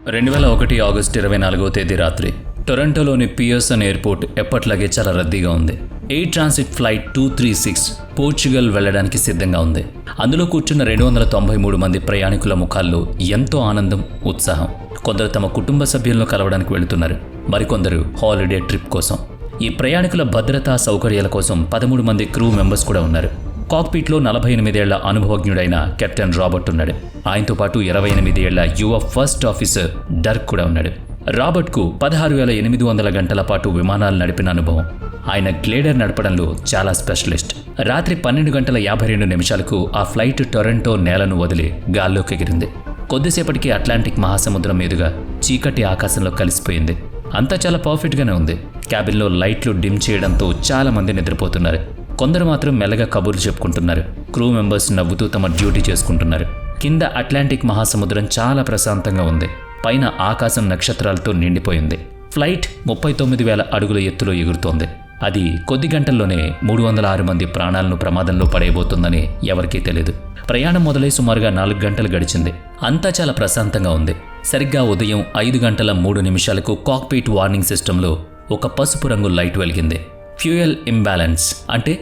2001 August 24వ తేదీ రాత్రి టొరంటోలోని Pearson airport ఎప్పట్లాగే చాలా రద్దీగా ఉంది. ఎయిర్ ట్రాన్సిట్ ఫ్లైట్ 236 పోర్చుగల్ వెళ్లడానికి సిద్ధంగా ఉంది. అందులో కూర్చున్న 293 మంది ప్రయాణికుల ముఖాల్లో ఎంతో ఆనందం, ఉత్సాహం. కొందరు తమ కుటుంబ సభ్యులను కలవడానికి వెళుతున్నారు, మరికొందరు హాలిడే ట్రిప్ కోసం. ఈ ప్రయాణికుల భద్రతా సౌకర్యాల కోసం 13 మంది క్రూ మెంబర్స్ కూడా ఉన్నారు. కాక్పిట్లో 48 ఏళ్ల అనుభవజ్ఞుడైన కెప్టెన్ రాబర్ట్ ఉన్నాడు. ఆయనతో పాటు 28 ఏళ్ల యువ ఫస్ట్ ఆఫీసర్ డర్క్ కూడా ఉన్నాడు. రాబర్ట్కు 16,800 గంటల పాటు విమానాలు నడిపిన అనుభవం. ఆయన గ్లేడర్ నడపడంలో చాలా స్పెషలిస్ట్. రాత్రి 12:52 ఆ ఫ్లైట్ టొరంటో నేలను వదిలి గాల్లోకి ఎగిరింది. కొద్దిసేపటికి అట్లాంటిక్ మహాసముద్రం మీదుగా చీకటి ఆకాశంలో కలిసిపోయింది. అంతా చాలా పర్ఫెక్ట్గానే ఉంది. క్యాబిన్లో లైట్లు డిమ్ చేయడంతో చాలా మంది నిద్రపోతున్నారు. కొందరు మాత్రం మెల్లగా కబుర్లు చెప్పుకుంటున్నారు. క్రూ మెంబర్స్ నవ్వుతూ తమ డ్యూటీ చేసుకుంటున్నారు. కింద అట్లాంటిక్ మహాసముద్రం చాలా ప్రశాంతంగా ఉంది. పైన ఆకాశం నక్షత్రాలతో నిండిపోయింది. ఫ్లైట్ 39,000 అడుగుల ఎత్తులో ఎగురుతోంది. అది కొద్ది గంటల్లోనే 306 మంది ప్రాణాలను ప్రమాదంలో పడేయబోతుందని ఎవరికీ తెలియదు. ప్రయాణం మొదలై సుమారుగా 4 గంటలు గడిచింది. అంతా చాలా ప్రశాంతంగా ఉంది. సరిగ్గా ఉదయం 5:03 కాక్పిట్ వార్నింగ్ సిస్టంలో ఒక పసుపు రంగు లైట్ వెలిగింది. ఫ్యూయల్ ఇంబ్యాలెన్స్ అంటే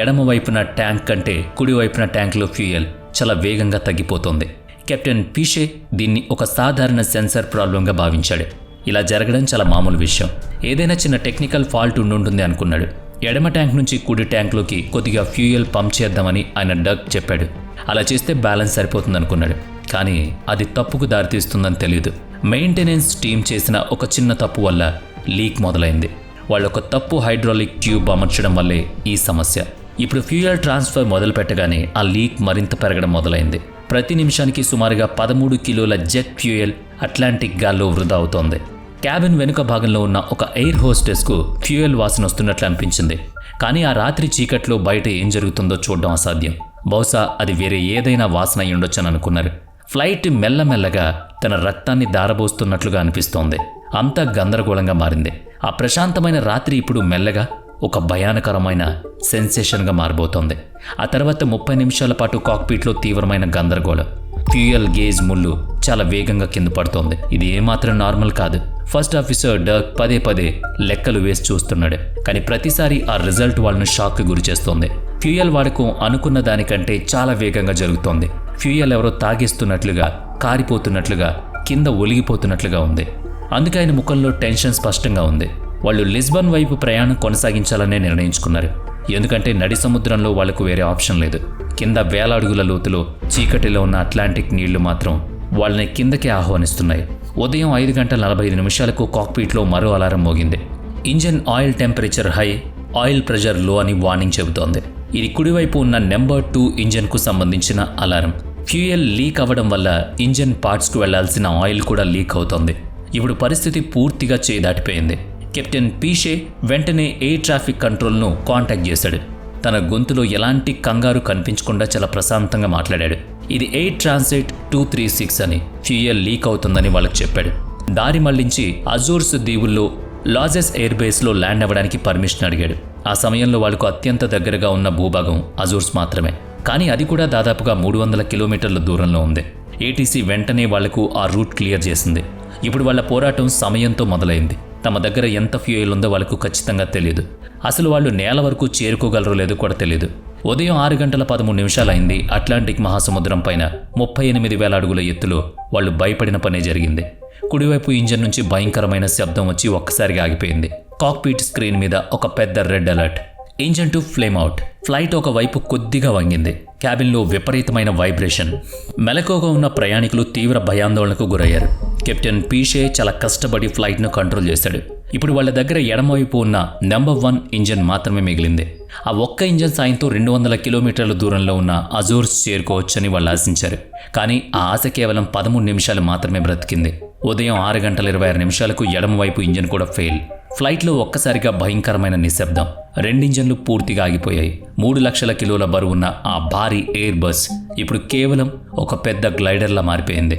ఎడమ వైపున ట్యాంక్ కంటే కుడి వైపున ట్యాంక్లో ఫ్యూయల్ చాలా వేగంగా తగ్గిపోతోంది. కెప్టెన్ పీషే దీన్ని ఒక సాధారణ సెన్సార్ ప్రాబ్లంగా భావించాడు. ఇలా జరగడం చాలా మామూలు విషయం. ఏదైనా చిన్న టెక్నికల్ ఫాల్ట్ ఉండుంటుంది అనుకున్నాడు. ఎడమ ట్యాంక్ నుంచి కుడి ట్యాంక్లోకి కొద్దిగా ఫ్యూయల్ పంప్ చేద్దామని ఆయన డర్క్ చెప్పాడు. అలా చేస్తే బ్యాలెన్స్ సరిపోతుందనుకున్నాడు. కానీ అది తప్పుకు దారితీస్తుందని తెలియదు. మెయింటెనెన్స్ టీం చేసిన ఒక చిన్న తప్పు వల్ల లీక్ మొదలైంది. వాళ్ళొక తప్పు హైడ్రాలిక్ ట్యూబ్ అమర్చడం వల్లే ఈ సమస్య. ఇప్పుడు ఫ్యూయల్ ట్రాన్స్ఫర్ మొదలు పెట్టగానే ఆ లీక్ మరింత పెరగడం మొదలైంది. ప్రతి నిమిషానికి సుమారుగా 13 కిలోల జెట్ ఫ్యూయల్ అట్లాంటిక్ గాల్లో వృధా అవుతోంది. క్యాబిన్ వెనుక భాగంలో ఉన్న ఒక ఎయిర్ హోస్టెస్కు ఫ్యూయల్ వాసన వస్తున్నట్లు అనిపించింది. కానీ ఆ రాత్రి చీకట్లో బయట ఏం జరుగుతుందో చూడడం అసాధ్యం. బహుశా అది వేరే ఏదైనా వాసన అయి ఉండొచ్చని అనుకున్నారు. ఫ్లైట్ మెల్లమెల్లగా తన రక్తాన్ని దారబోస్తున్నట్లుగా అనిపిస్తోంది. అంతా గందరగోళంగా మారింది. ఆ ప్రశాంతమైన రాత్రి ఇప్పుడు మెల్లగా ఒక భయానకరమైన సెన్సేషన్గా మారబోతోంది. ఆ తర్వాత 30 నిమిషాల పాటు కాక్పిట్లో తీవ్రమైన గందరగోళం. ఫ్యూయల్ గేజ్ ముళ్ళు చాలా వేగంగా కింద పడుతోంది. ఇది ఏమాత్రం నార్మల్ కాదు. ఫస్ట్ ఆఫీసర్ డర్క్ పదే లెక్కలు వేసి చూస్తున్నాడు. కానీ ప్రతిసారి ఆ రిజల్ట్ వాళ్ళను షాక్కి గురి చేస్తోంది. ఫ్యూయల్ వాడకం అనుకున్న దానికంటే చాలా వేగంగా జరుగుతోంది. ఫ్యూయల్ ఎవరో తాగేస్తున్నట్లుగా, కారిపోతున్నట్లుగా, కింద ఒలిగిపోతున్నట్లుగా ఉంది. అందుకే ఆయన ముఖంలో టెన్షన్ స్పష్టంగా ఉంది. వాళ్ళు లిస్బన్ వైపు ప్రయాణం కొనసాగించాలనే నిర్ణయించుకున్నారు. ఎందుకంటే నడి సముద్రంలో వాళ్లకు వేరే ఆప్షన్ లేదు. కింద 1000 అడుగుల లోతులో చీకటిలో ఉన్న అట్లాంటిక్ నీళ్లు మాత్రం వాళ్ళని కిందకే ఆహ్వానిస్తున్నాయి. ఉదయం 5:45 కాక్పిట్లో మరో అలారం మోగింది. Engine oil temperature high, oil pressure లో అని వార్నింగ్ చెబుతోంది. ఇది కుడివైపు ఉన్న నెంబర్ 2 ఇంజన్కు సంబంధించిన అలారం. ఫ్యూయల్ లీక్ అవ్వడం వల్ల ఇంజన్ పార్ట్స్కు వెళ్లాల్సిన ఆయిల్ కూడా లీక్ అవుతోంది. ఇప్పుడు పరిస్థితి పూర్తిగా చేయి దాటిపోయింది. కెప్టెన్ పీషే వెంటనే ఎయిర్ ట్రాఫిక్ కంట్రోల్ను కాంటాక్ట్ చేశాడు. తన గొంతులో ఎలాంటి కంగారు కనిపించకుండా చాలా ప్రశాంతంగా మాట్లాడాడు. ఇది ఎయిర్ ట్రాన్సిట్ 236 అని, ఫ్యూయల్ లీక్ అవుతుందని వాళ్ళకి చెప్పాడు. దారి మళ్లించి అజోర్స్ దీవుల్లో లాజెస్ ఎయిర్ బేస్లో ల్యాండ్ అవ్వడానికి పర్మిషన్ అడిగాడు. ఆ సమయంలో వాళ్లకు అత్యంత దగ్గరగా ఉన్న భూభాగం అజోర్స్ మాత్రమే. కానీ అది కూడా దాదాపుగా 300 కిలోమీటర్ల దూరంలో ఉంది. ఏటీసీ వెంటనే వాళ్లకు ఆ రూట్ క్లియర్ చేసింది. ఇప్పుడు వాళ్ళ పోరాటం సమయంతో మొదలైంది. తమ దగ్గర ఎంత ఫ్యూయల్ ఉందో వాళ్ళకు ఖచ్చితంగా తెలియదు. అసలు వాళ్ళు నేల వరకు చేరుకోగలరో లేదో కూడా తెలియదు. ఉదయం 6:13 అయింది. అట్లాంటిక్ మహాసముద్రం పైన 38,000 అడుగుల ఎత్తులో వాళ్ళు భయపడిన పనే జరిగింది. కుడివైపు ఇంజన్ నుంచి భయంకరమైన శబ్దం వచ్చి ఒక్కసారిగా ఆగిపోయింది. కాక్పిట్ స్క్రీన్ మీద ఒక పెద్ద red alert, engine to flame out. Flight ఒక వైపు కొద్దిగా వంగింది. క్యాబిన్లో విపరీతమైన వైబ్రేషన్. మెలకువగా ఉన్న ప్రయాణికులు తీవ్ర భయాందోళనకు గురయ్యారు. కెప్టెన్ పీషే చాలా కష్టపడి ఫ్లైట్ను కంట్రోల్ చేశాడు. ఇప్పుడు వాళ్ళ దగ్గర ఎడమవైపు ఉన్న నెంబర్ 1 ఇంజన్ మాత్రమే మిగిలింది. ఆ ఒక్క ఇంజన్ సాయంతో 200 కిలోమీటర్ల దూరంలో ఉన్న అజోర్స్ చేరుకోవచ్చని వాళ్ళు ఆశించారు. కానీ ఆ ఆశ కేవలం 13 నిమిషాలు మాత్రమే బ్రతికింది. ఉదయం 6:26 ఎడమవైపు ఇంజన్ కూడా ఫెయిల్. ఫ్లైట్లో ఒక్కసారిగా భయంకరమైన నిశ్శబ్దం. 2 ఇంజన్లు పూర్తిగా ఆగిపోయాయి. 3 లక్షల కిలోల బరువున్న ఆ భారీ ఎయిర్ బస్ ఇప్పుడు కేవలం ఒక పెద్ద గ్లైడర్లా మారిపోయింది.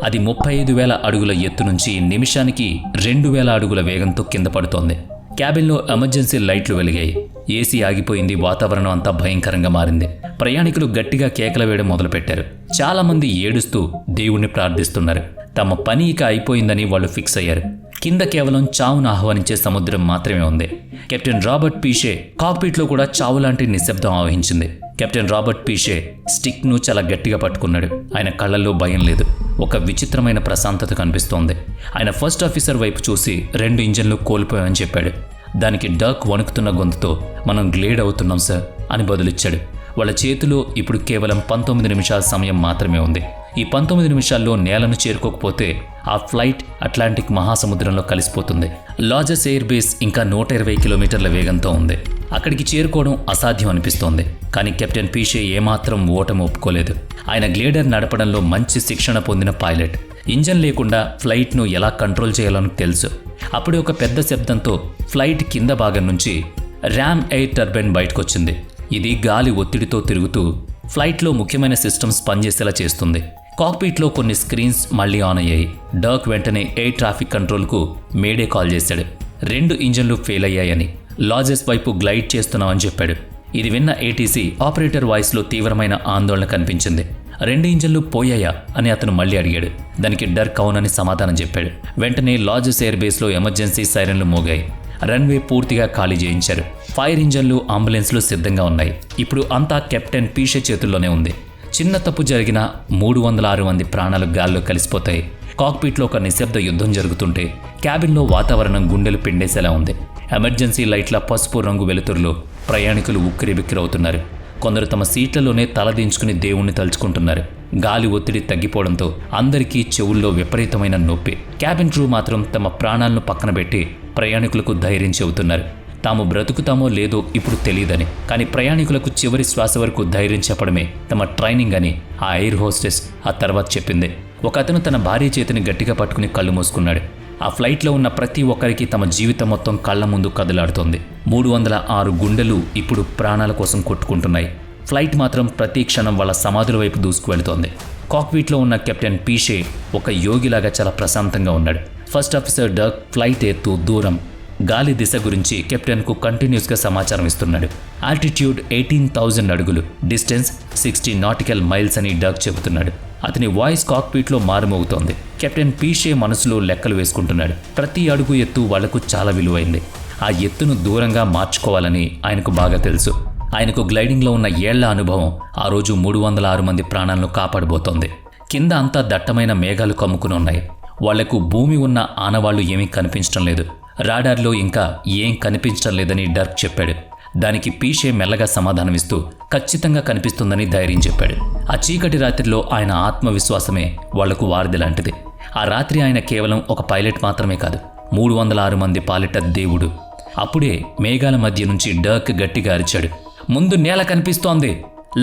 అది 35,000 అడుగుల ఎత్తు నుంచి నిమిషానికి 2,000 అడుగుల వేగంతో కింద పడుతోంది. క్యాబిన్లో ఎమర్జెన్సీ లైట్లు వెలిగాయి. ఏసీ ఆగిపోయింది. వాతావరణం అంతా భయంకరంగా మారింది. ప్రయాణికులు గట్టిగా కేకలు వేయడం మొదలుపెట్టారు. చాలామంది ఏడుస్తూ దేవుణ్ణి ప్రార్థిస్తున్నారు. తమ పని ఇక అయిపోయిందని వాళ్ళు ఫిక్స్ అయ్యారు. కింద కేవలం చావును ఆహ్వానించే సముద్రం మాత్రమే ఉంది. కెప్టెన్ రాబర్ట్ పీషే కాక్పిట్లో కూడా చావు లాంటి నిశ్శబ్దం ఆవహించింది. కెప్టెన్ రాబర్ట్ పీషే స్టిక్ను చాలా గట్టిగా పట్టుకున్నాడు. ఆయన కళ్ళల్లో భయం లేదు, ఒక విచిత్రమైన ప్రశాంతత కనిపిస్తోంది. ఆయన ఫస్ట్ ఆఫీసర్ వైపు చూసి 2 ఇంజన్లు కోల్పోయామని చెప్పాడు. దానికి డర్క్ వణుకుతున్న గొంతుతో మనం గ్లేడ్ అవుతున్నాం సార్ అని బదులిచ్చాడు. వాళ్ళ చేతిలో ఇప్పుడు కేవలం 19 నిమిషాల సమయం మాత్రమే ఉంది. ఈ 19 నిమిషాల్లో నేలను చేరుకోకపోతే ఆ ఫ్లైట్ అట్లాంటిక్ మహాసముద్రంలో కలిసిపోతుంది. లాజెస్ ఎయిర్ బేస్ ఇంకా 120 కిలోమీటర్ల వేగంతో ఉంది. అక్కడికి చేరుకోవడం అసాధ్యం అనిపిస్తోంది. కానీ కెప్టెన్ పీషే ఏమాత్రం ఓటమి ఒప్పుకోలేదు. ఆయన గ్లేడర్ నడపడంలో మంచి శిక్షణ పొందిన పైలట్. ఇంజన్ లేకుండా ఫ్లైట్ను ఎలా కంట్రోల్ చేయాలని తెలుసు. అప్పుడే ఒక పెద్ద శబ్దంతో ఫ్లైట్ కింద భాగం నుంచి ర్యామ్ ఎయిర్ టర్బైన్ బయటకొచ్చింది. ఇది గాలి ఒత్తిడితో తిరుగుతూ ఫ్లైట్లో ముఖ్యమైన సిస్టమ్స్ పనిచేసేలా చేస్తుంది. కాక్పిట్లో కొన్ని స్క్రీన్స్ మళ్లీ ఆన్ అయ్యాయి. డర్క్ వెంటనే ఎయిర్ ట్రాఫిక్ కంట్రోల్కు మేడే కాల్ చేశాడు. 2 ఇంజన్లు ఫెయిల్ అయ్యాయని, లాజెస్ వైపు గ్లైడ్ చేస్తున్నామని చెప్పాడు. ఇది విన్న ఏటీసీ ఆపరేటర్ వాయిస్లో తీవ్రమైన ఆందోళన కనిపించింది. 2 ఇంజన్లు పోయాయా అని అతను మళ్లీ అడిగాడు. దానికి డర్క్ అవునని సమాధానం చెప్పాడు. వెంటనే లాజెస్ ఎయిర్ బేస్లో ఎమర్జెన్సీ సైరన్లు మోగాయి. రన్వే పూర్తిగా ఖాళీ చేయించారు. ఫైర్ ఇంజన్లు, అంబులెన్స్లు సిద్ధంగా ఉన్నాయి. ఇప్పుడు అంతా కెప్టెన్ పీషే చేతుల్లోనే ఉంది. చిన్న తప్పు జరిగినా 306 మంది ప్రాణాలు గాల్లో కలిసిపోతాయి. కాక్పిట్లో ఒక నిశ్శబ్ద యుద్ధం జరుగుతుంటే క్యాబిన్లో వాతావరణం గుండెలు పిండేసేలా ఉంది. ఎమర్జెన్సీ లైట్ల పసుపు రంగు వెలుతురులో ప్రయాణికులు ఉక్కిరిబిక్కిరవుతున్నారు. కొందరు తమ సీట్లలోనే తలదించుకుని దేవుణ్ణి తలుచుకుంటున్నారు. గాలి ఒత్తిడి తగ్గిపోవడంతో అందరికీ చెవుల్లో విపరీతమైన నొప్పి. క్యాబిన్ క్రూ మాత్రం తమ ప్రాణాలను పక్కన పెట్టి ప్రయాణికులకు ధైర్యం చెబుతున్నారు. తాము బ్రతుకుతామో లేదో ఇప్పుడు తెలియదని, కానీ ప్రయాణికులకు చివరి శ్వాస వరకు ధైర్యం చెప్పడమే తమ ట్రైనింగ్ అని ఆ ఎయిర్ హోస్టెస్ ఆ తర్వాత చెప్పింది. ఒక అతను తన భార్య చేతిని గట్టిగా పట్టుకుని కళ్ళు మూసుకున్నాడు. ఆ ఫ్లైట్లో ఉన్న ప్రతి ఒక్కరికి తమ జీవితం మొత్తం కళ్ల ముందు కదలాడుతోంది. 306 గుండెలు ఇప్పుడు ప్రాణాల కోసం కొట్టుకుంటున్నాయి. ఫ్లైట్ మాత్రం ప్రతి క్షణం వాళ్ళ సమాధుల వైపు దూసుకువెళుతోంది. కాక్పిట్లో ఉన్న కెప్టెన్ పీషే ఒక యోగిలాగా చాలా ప్రశాంతంగా ఉన్నాడు. ఫస్ట్ ఆఫీసర్ డర్క్ ఫ్లైట్ ఎత్తు, దూరం, గాలి దిశ గురించి కెప్టెన్కు కంటిన్యూస్గా సమాచారం ఇస్తున్నాడు. ఆల్టిట్యూడ్ 18,000 అడుగులు, డిస్టెన్స్ 60 నాటికల్ మైల్స్ అని డర్క్ చెబుతున్నాడు. అతని వాయిస్ కాక్పిట్లో మారుమోగుతోంది. కెప్టెన్ పీషే మనసులో లెక్కలు వేసుకుంటున్నాడు. ప్రతి అడుగు ఎత్తు వాళ్లకు చాలా విలువైంది. ఆ ఎత్తును దూరంగా మార్చుకోవాలని ఆయనకు బాగా తెలుసు. ఆయనకు గ్లైడింగ్లో ఉన్న ఏళ్ల అనుభవం ఆ రోజు 306 మంది ప్రాణాలను కాపాడబోతోంది. కింద అంతా దట్టమైన మేఘాలు కమ్ముకుని ఉన్నాయి. వాళ్లకు భూమి ఉన్న ఆనవాళ్లు ఏమీ కనిపించడం లేదు. రాడార్లో ఇంకా ఏం కనిపించడం లేదని డర్క్ చెప్పాడు. దానికి పీషే మెల్లగా సమాధానమిస్తూ ఖచ్చితంగా కనిపిస్తుందని ధైర్యం చెప్పాడు. ఆ చీకటి రాత్రిలో ఆయన ఆత్మవిశ్వాసమే వాళ్లకు వారధి లాంటిది. ఆ రాత్రి ఆయన కేవలం ఒక పైలట్ మాత్రమే కాదు, 306 మంది పాలిట దేవుడు. అప్పుడే మేఘాల మధ్య నుంచి డర్క్ గట్టిగా అరిచాడు. ముందు నేల కనిపిస్తోంది,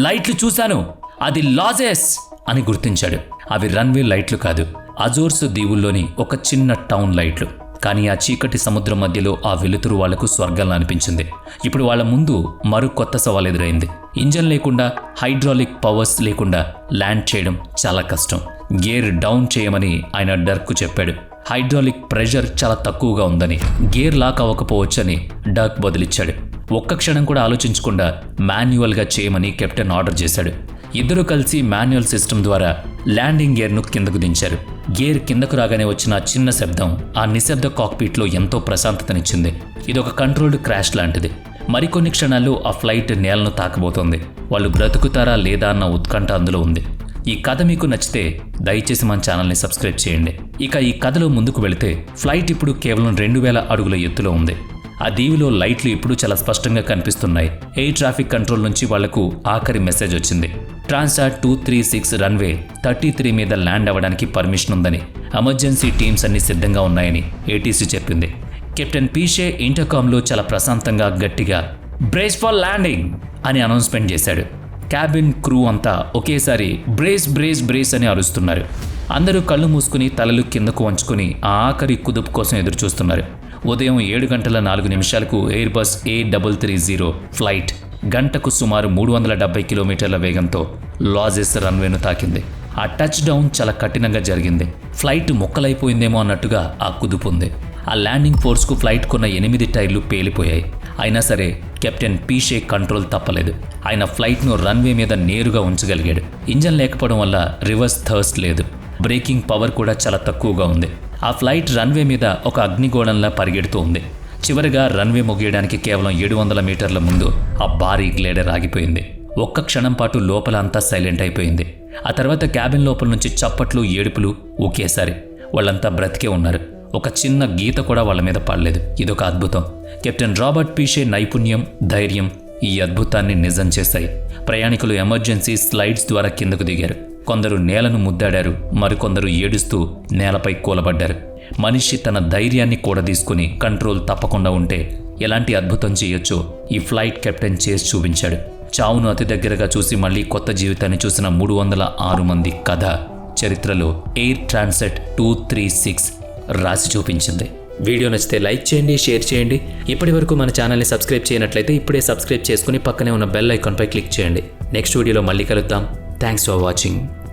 లైట్లు చూశాను, అది లాజెస్ అని గుర్తించాడు. అవి రన్వే లైట్లు కాదు, అజోర్స్ దీవుల్లోని ఒక చిన్న టౌన్ లైట్లు. కానీ ఆ చీకటి సముద్రం మధ్యలో ఆ వెలుతురు వాళ్లకు స్వర్గంలా అనిపించింది. ఇప్పుడు వాళ్ల ముందు మరో కొత్త సవాల్ ఎదురైంది. ఇంజన్ లేకుండా, హైడ్రాలిక్ పవర్స్ లేకుండా ల్యాండ్ చేయడం చాలా కష్టం. గేర్ డౌన్ చేయమని ఆయన డర్క్ చెప్పాడు. హైడ్రాలిక్ ప్రెషర్ చాలా తక్కువగా ఉందని, గేర్ లాక్ అవ్వకపోవచ్చని డర్క్ బదులిచ్చాడు. ఒక్క క్షణం కూడా ఆలోచించకుండా మాన్యువల్గా చేయమని కెప్టెన్ ఆర్డర్ చేశాడు. ఇద్దరు కలిసి మాన్యువల్ సిస్టమ్ ద్వారా ల్యాండింగ్ గేర్ను కిందకు దించారు. గేర్ కిందకు రాగానే వచ్చిన చిన్న శబ్దం ఆ నిశ్శబ్ద కాక్పిట్లో ఎంతో ప్రశాంతతనిచ్చింది. ఇదొక కంట్రోల్డ్ క్రాష్ లాంటిది. మరికొన్ని క్షణాల్లో ఆ ఫ్లైట్ నేలను తాకబోతోంది. వాళ్ళు బ్రతుకుతారా లేదా అన్న ఉత్కంఠ అందులో ఉంది. ఈ కథ మీకు నచ్చితే దయచేసి మన ఛానల్ని సబ్స్క్రైబ్ చేయండి. ఇక ఈ కథలో ముందుకు వెళితే ఫ్లైట్ ఇప్పుడు కేవలం 2000 అడుగుల ఎత్తులో ఉంది. ఆ దీవిలో లైట్లు ఇప్పుడు చాలా స్పష్టంగా కనిపిస్తున్నాయి. ఎయిర్ ట్రాఫిక్ కంట్రోల్ నుంచి వాళ్లకు ఆఖరి మెసేజ్ వచ్చింది. ట్రాన్సాట్ 236 రన్వే 33 మీద ల్యాండ్ అవ్వడానికి పర్మిషన్ ఉందని, ఎమర్జెన్సీ టీమ్స్ అన్ని సిద్ధంగా ఉన్నాయని ఏటీసీ చెప్పింది. కెప్టెన్ పీషే ఇంటర్కామ్లో చాలా ప్రశాంతంగా గట్టిగా బ్రేస్ ఫర్ ల్యాండింగ్ అని అనౌన్స్మెంట్ చేశాడు. క్యాబిన్ క్రూ అంతా ఒకేసారి బ్రేస్ బ్రేస్ బ్రేస్ అని అరుస్తున్నారు. అందరూ కళ్ళు మూసుకుని తలలు కిందకు వంచుకుని ఆ ఆఖరి కుదుపు కోసం ఎదురు చూస్తున్నారు. ఉదయం 7:04 ఎయిర్ బస్ A330 ఫ్లైట్ గంటకు సుమారు 370 కిలోమీటర్ల వేగంతో లాజెస్ రన్వేను తాకింది. ఆ టచ్ డౌన్ చాలా కఠినంగా జరిగింది. ఫ్లైట్ మొక్కలైపోయిందేమో అన్నట్టుగా ఆ కుదుపు ఉంది. ఆ ల్యాండింగ్ ఫోర్స్కు ఫ్లైట్ కొన్న 8 టైర్లు పేలిపోయాయి. అయినా సరే కెప్టెన్ పీషే కంట్రోల్ తప్పలేదు. ఆయన ఫ్లైట్ను రన్వే మీద నేరుగా ఉంచగలిగాడు. ఇంజన్ లేకపోవడం వల్ల రివర్స్ థర్స్ట్ లేదు. బ్రేకింగ్ పవర్ కూడా చాలా తక్కువగా ఉంది. ఆ ఫ్లైట్ రన్వే మీద ఒక అగ్నిగోళంలా పరిగెడుతూ ఉంది. చివరిగా రన్వే ముగియడానికి కేవలం 700 మీటర్ల ముందు ఆ భారీ గ్లైడర్ ఆగిపోయింది. ఒక్క క్షణం పాటు లోపల అంతా సైలెంట్ అయిపోయింది. ఆ తర్వాత క్యాబిన్ లోపల నుంచి చప్పట్లు, ఏడుపులు ఒకేసారి. వాళ్ళంతా బ్రతికే ఉన్నారు. ఒక చిన్న గీత కూడా వాళ్ళ మీద పడలేదు. ఇదొక అద్భుతం. కెప్టెన్ రాబర్ట్ పీషే నైపుణ్యం, ధైర్యం ఈ అద్భుతాన్ని నిజం చేశాయి. ప్రయాణికులు ఎమర్జెన్సీ స్లైడ్స్ ద్వారా కిందకు దిగారు. కొందరు నేలను ముద్దాడారు, మరికొందరు ఏడుస్తూ నేలపై కూలబడ్డారు. మనిషి తన ధైర్యాన్ని కూడా తీసుకుని కంట్రోల్ తప్పకుండా ఉంటే ఎలాంటి అద్భుతం చేయొచ్చో ఈ ఫ్లైట్ కెప్టెన్ చేసి చూపించాడు. చావును అతి దగ్గరగా చూసి మళ్లీ కొత్త జీవితాన్ని చూసిన 306 మంది కథ చరిత్రలో ఎయిర్ ట్రాన్సిట్ 236 రాసి చూపించింది. వీడియో నచ్చితే లైక్ చేయండి, షేర్ చేయండి. ఇప్పటి వరకు మన ఛానల్ని సబ్స్క్రైబ్ చేయనట్లయితే ఇప్పుడే సబ్స్క్రైబ్ చేసుకుని పక్కనే ఉన్న బెల్ ఐకాన్పై క్లిక్ చేయండి. నెక్స్ట్ వీడియోలో మళ్ళీ కలుద్దాం. Thanks for watching.